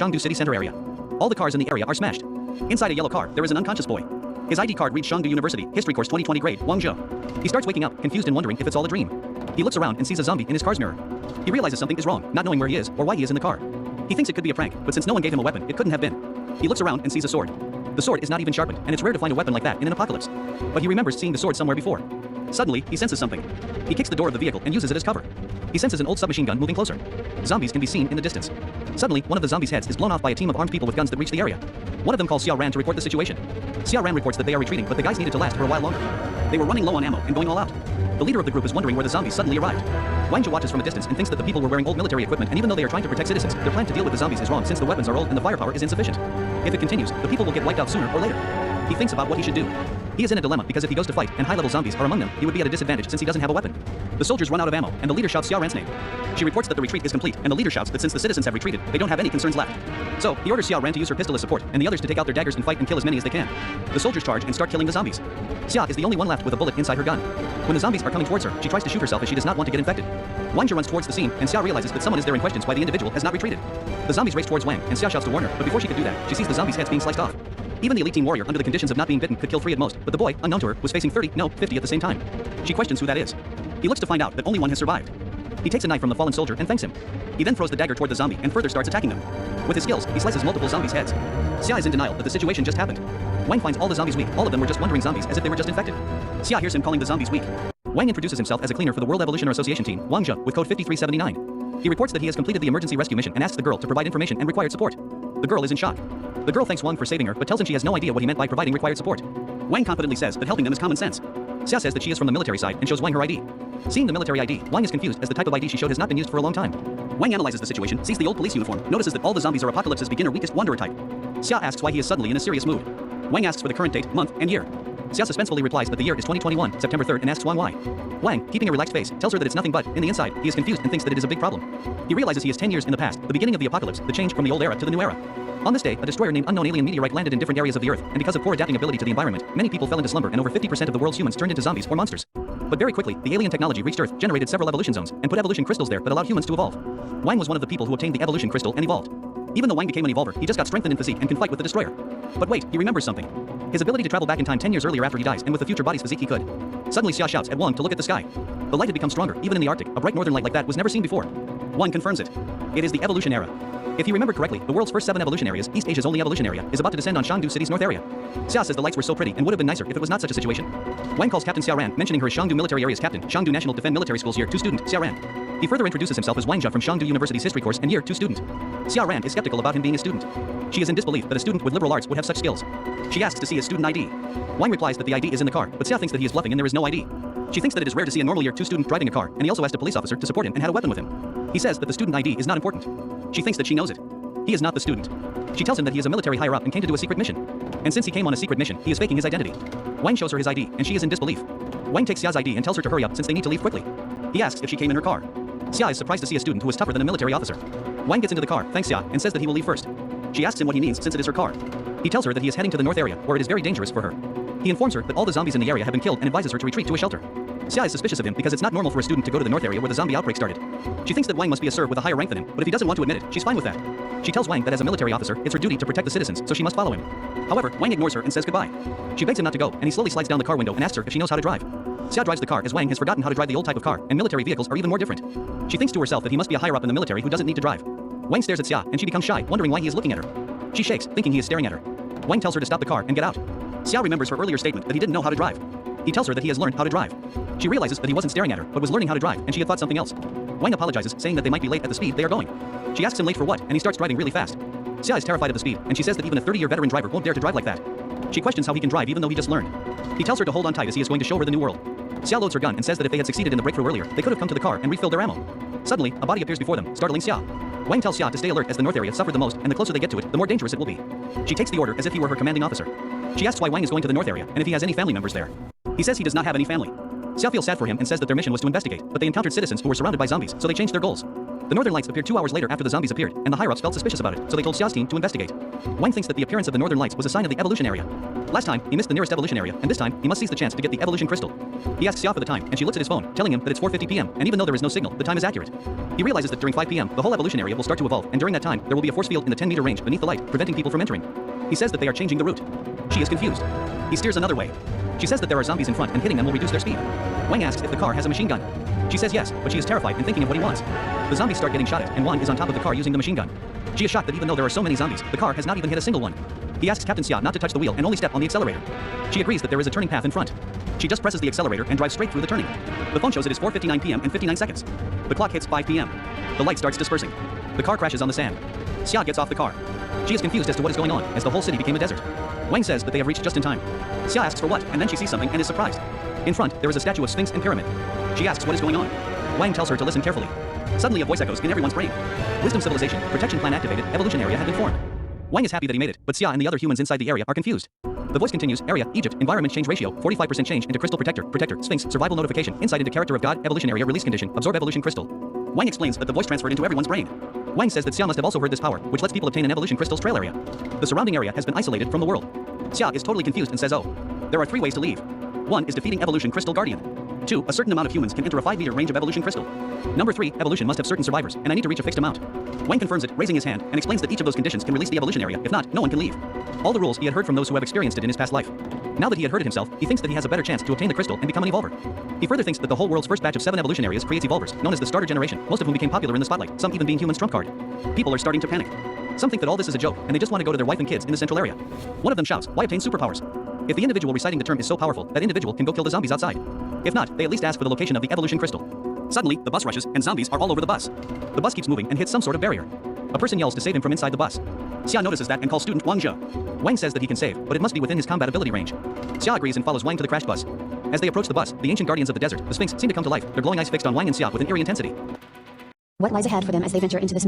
Chengdu city center area. All the cars in the area are smashed. Inside a yellow car, there is an unconscious boy. His ID card reads Chengdu University, History Course 2020 grade, Guangzhou. He starts waking up, confused and wondering if it's all a dream. He looks around and sees a zombie in his car's mirror. He realizes something is wrong, not knowing where he is or why he is in the car. He thinks it could be a prank, but since no one gave him a weapon, it couldn't have been. He looks around and sees a sword. The sword is not even sharpened, and it's rare to find a weapon like that in an apocalypse. But he remembers seeing the sword somewhere before. Suddenly, he senses something. He kicks the door of the vehicle and uses it as cover. He senses an old submachine gun moving closer. Zombies can be seen in the distance. Suddenly, one of the zombies' heads is blown off by a team of armed people with guns that reach the area. One of them calls Xia Ran to report the situation. Xia Ran reports that they are retreating, but the guys needed to last for a while longer. They were running low on ammo and going all out. The leader of the group is wondering where the zombies suddenly arrived. Wang Zhe watches from a distance and thinks that the people were wearing old military equipment, and even though they are trying to protect citizens, their plan to deal with the zombies is wrong since the weapons are old and the firepower is insufficient. If it continues, the people will get wiped out sooner or later. He thinks about what he should do. He is in a dilemma because if he goes to fight and high-level zombies are among them, he would be at a disadvantage since he doesn't have a weapon. The soldiers run out of ammo, and the leader shouts Xia Ran's name. She reports that the retreat is complete, and the leader shouts that since the citizens have retreated, they don't have any concerns left. So, he orders Xia Ran to use her pistol as support, and the others to take out their daggers and fight and kill as many as they can. The soldiers charge and start killing the zombies. Xia is the only one left with a bullet inside her gun. When the zombies are coming towards her, she tries to shoot herself as she does not want to get infected. Wang Zhe runs towards the scene, and Xia realizes that someone is there and questions why the individual has not retreated. The zombies race towards Wang, and Xia shouts to warn her, but before she could do that, she sees the zombies' heads being sliced off. Even the elite team warrior, under the conditions of not being bitten, could kill 3 at most, but the boy, unknown to her, was facing 50 at the same time. She questions who that is. He looks to find out that only one has survived. He takes a knife from the fallen soldier and thanks him. He then throws the dagger toward the zombie and further starts attacking them. With his skills, he slices multiple zombies' heads. Xia is in denial that the situation just happened. Wang finds all the zombies weak, all of them were just wandering zombies as if they were just infected. Xia hears him calling the zombies weak. Wang introduces himself as a cleaner for the World Evolutionary Association team, Guangzhou, with code 5379. He reports that he has completed the emergency rescue mission and asks the girl to provide information and required support. The girl is in shock. The girl thanks Wang for saving her, but tells him she has no idea what he meant by providing required support. Wang confidently says that helping them is common sense. Xia says that she is from the military side and shows Wang her ID. Seeing the military ID, Wang is confused as the type of ID she showed has not been used for a long time. Wang analyzes the situation, sees the old police uniform, notices that all the zombies are Apocalypse's beginner weakest wanderer type. Xia asks why he is suddenly in a serious mood. Wang asks for the current date, month, and year. Xia suspensefully replies that the year is 2021, September 3rd, and asks Wang why. Wang, keeping a relaxed face, tells her that it's nothing but, in the inside, he is confused and thinks that it is a big problem. He realizes he is 10 years in the past, the beginning of the apocalypse, the change from the old era to the new era. On this day, a destroyer named Unknown Alien Meteorite landed in different areas of the Earth, and because of poor adapting ability to the environment, many people fell into slumber and over 50% of the world's humans turned into zombies or monsters. But very quickly, the alien technology reached Earth, generated several evolution zones, and put evolution crystals there that allowed humans to evolve. Wang was one of the people who obtained the evolution crystal and evolved. Even though Wang became an evolver, he just got strengthened in physique and can fight with the destroyer. But wait, he remembers something. His ability to travel back in time 10 years earlier after he dies, and with the future body's physique he could. Suddenly Xia shouts at Wang to look at the sky. The light had become stronger, even in the Arctic, a bright northern light like that was never seen before. Wang confirms it. It is the evolution era. If he remembered correctly, the world's first 7 evolution areas, East Asia's only evolution area, is about to descend on Chengdu City's north area. Xia says the lights were so pretty and would have been nicer if it was not such a situation. Wang calls Captain Xia Ran, mentioning her as Chengdu Military Area's captain, Chengdu National Defense Military School's Year 2 student, Xia Ran. He further introduces himself as Wang Zhe from Chengdu University's History Course and Year 2 student. Xia Ran is skeptical about him being a student. She is in disbelief that a student with liberal arts would have such skills. She asks to see his student ID. Wang replies that the ID is in the car, but Xia thinks that he is bluffing and there is no ID. She thinks that it is rare to see a normal Year 2 student driving a car, and he also asked a police officer to support him and had a weapon with him. He says that the student ID is not important. She thinks that she knows it. He is not the student. She tells him that he is a military higher-up and came to do a secret mission. And since he came on a secret mission, he is faking his identity. Wang shows her his ID, and she is in disbelief. Wang takes Xia's ID and tells her to hurry up since they need to leave quickly. He asks if she came in her car. Xia is surprised to see a student who is tougher than a military officer. Wang gets into the car, thanks Xia, and says that he will leave first. She asks him what he means since it is her car. He tells her that he is heading to the north area, where it is very dangerous for her. He informs her that all the zombies in the area have been killed and advises her to retreat to a shelter. Xia is suspicious of him because it's not normal for a student to go to the north area where the zombie outbreak started. She thinks that Wang must be a sir with a higher rank than him, but if he doesn't want to admit it, she's fine with that. She tells Wang that as a military officer, it's her duty to protect the citizens, so she must follow him. However, Wang ignores her and says goodbye. She begs him not to go, and he slowly slides down the car window and asks her if she knows how to drive. Xia drives the car as Wang has forgotten how to drive the old type of car, and military vehicles are even more different. She thinks to herself that he must be a higher up in the military who doesn't need to drive. Wang stares at Xia, and she becomes shy, wondering why he is looking at her. She shakes, thinking he is staring at her. Wang tells her to stop the car and get out. Xia remembers her earlier statement that he didn't know how to drive. He tells her that he has learned how to drive. She realizes that he wasn't staring at her, but was learning how to drive, and she had thought something else. Wang apologizes, saying that they might be late at the speed they are going. She asks him late for what, and he starts driving really fast. Xia is terrified of the speed, and she says that even a 30-year veteran driver won't dare to drive like that. She questions how he can drive even though he just learned. He tells her to hold on tight as he is going to show her the new world. Xia loads her gun and says that if they had succeeded in the breakthrough earlier, they could have come to the car and refilled their ammo. Suddenly, a body appears before them, startling Xia. Wang tells Xia to stay alert as the north area suffered the most, and the closer they get to it, the more dangerous it will be. She takes the order as if he were her commanding officer. She asks why Wang is going to the north area, and if he has any family members there. He says he does not have any family. Xia feels sad for him and says that their mission was to investigate, but they encountered citizens who were surrounded by zombies, so they changed their goals. The Northern Lights appeared 2 hours later after the zombies appeared, and the higher-ups felt suspicious about it, so they told Xia's team to investigate. Wang thinks that the appearance of the Northern Lights was a sign of the evolution area. Last time, he missed the nearest evolution area, and this time, he must seize the chance to get the evolution crystal. He asks Xia for the time, and she looks at his phone, telling him that it's 4:50 p.m., and even though there is no signal, the time is accurate. He realizes that during 5 p.m., the whole evolution area will start to evolve, and during that time, there will be a force field in the 10-meter range beneath the light, preventing people from entering. He says that they are changing the route. She is confused. He steers another way. She says that there are zombies in front and hitting them will reduce their speed. Wang asks if the car has a machine gun. She says yes, but she is terrified and thinking of what he wants. The zombies start getting shot at, and Wang is on top of the car using the machine gun. She is shocked that even though there are so many zombies, the car has not even hit a single one. He asks Captain Xia not to touch the wheel and only step on the accelerator. She agrees that there is a turning path in front. She just presses the accelerator and drives straight through the turning. The phone shows it is 4:59 p.m. and 59 seconds. The clock hits 5 p.m. The light starts dispersing. The car crashes on the sand. Xia gets off the car. She is confused as to what is going on, as the whole city became a desert. Wang says that they have reached just in time. Xia asks for what, and then she sees something and is surprised. In front, there is a statue of Sphinx and Pyramid. She asks what is going on. Wang tells her to listen carefully. Suddenly a voice echoes in everyone's brain. Wisdom civilization, protection plan activated, evolution area had been formed. Wang is happy that he made it, but Xia and the other humans inside the area are confused. The voice continues, area, Egypt, environment change ratio, 45% change into crystal protector, Sphinx, survival notification, insight into character of God, evolution area release condition, absorb evolution crystal. Wang explains that the voice transferred into everyone's brain. Wang says that Xia must have also heard this power, which lets people obtain an evolution crystal's trail area. The surrounding area has been isolated from the world. Xia is totally confused and says, oh. There are 3 ways to leave. 1 is defeating evolution crystal guardian. 2, a certain amount of humans can enter a 5-meter range of evolution crystal. Number 3, evolution must have certain survivors, and I need to reach a fixed amount. Wang confirms it, raising his hand, and explains that each of those conditions can release the evolution area. If not, no one can leave. All the rules he had heard from those who have experienced it in his past life. Now that he had heard it himself, he thinks that he has a better chance to obtain the crystal and become an evolver. He further thinks that the whole world's first batch of 7 evolution areas creates evolvers, known as the starter generation, most of whom became popular in the spotlight, some even being humans' trump card. People are starting to panic. Some think that all this is a joke, and they just want to go to their wife and kids in the central area. One of them shouts, why obtain superpowers? If the individual reciting the term is so powerful, that individual can go kill the zombies outside. If not, they at least ask for the location of the evolution crystal. Suddenly, the bus rushes, and zombies are all over the bus. The bus keeps moving and hits some sort of barrier. A person yells to save him from inside the bus. Xia notices that and calls student Wang Zhe. Wang says that he can save, but it must be within his combat ability range. Xia agrees and follows Wang to the crashed bus. As they approach the bus, the ancient guardians of the desert, the Sphinx, seem to come to life, their glowing eyes fixed on Wang and Xia with an eerie intensity. What lies ahead for them as they venture into this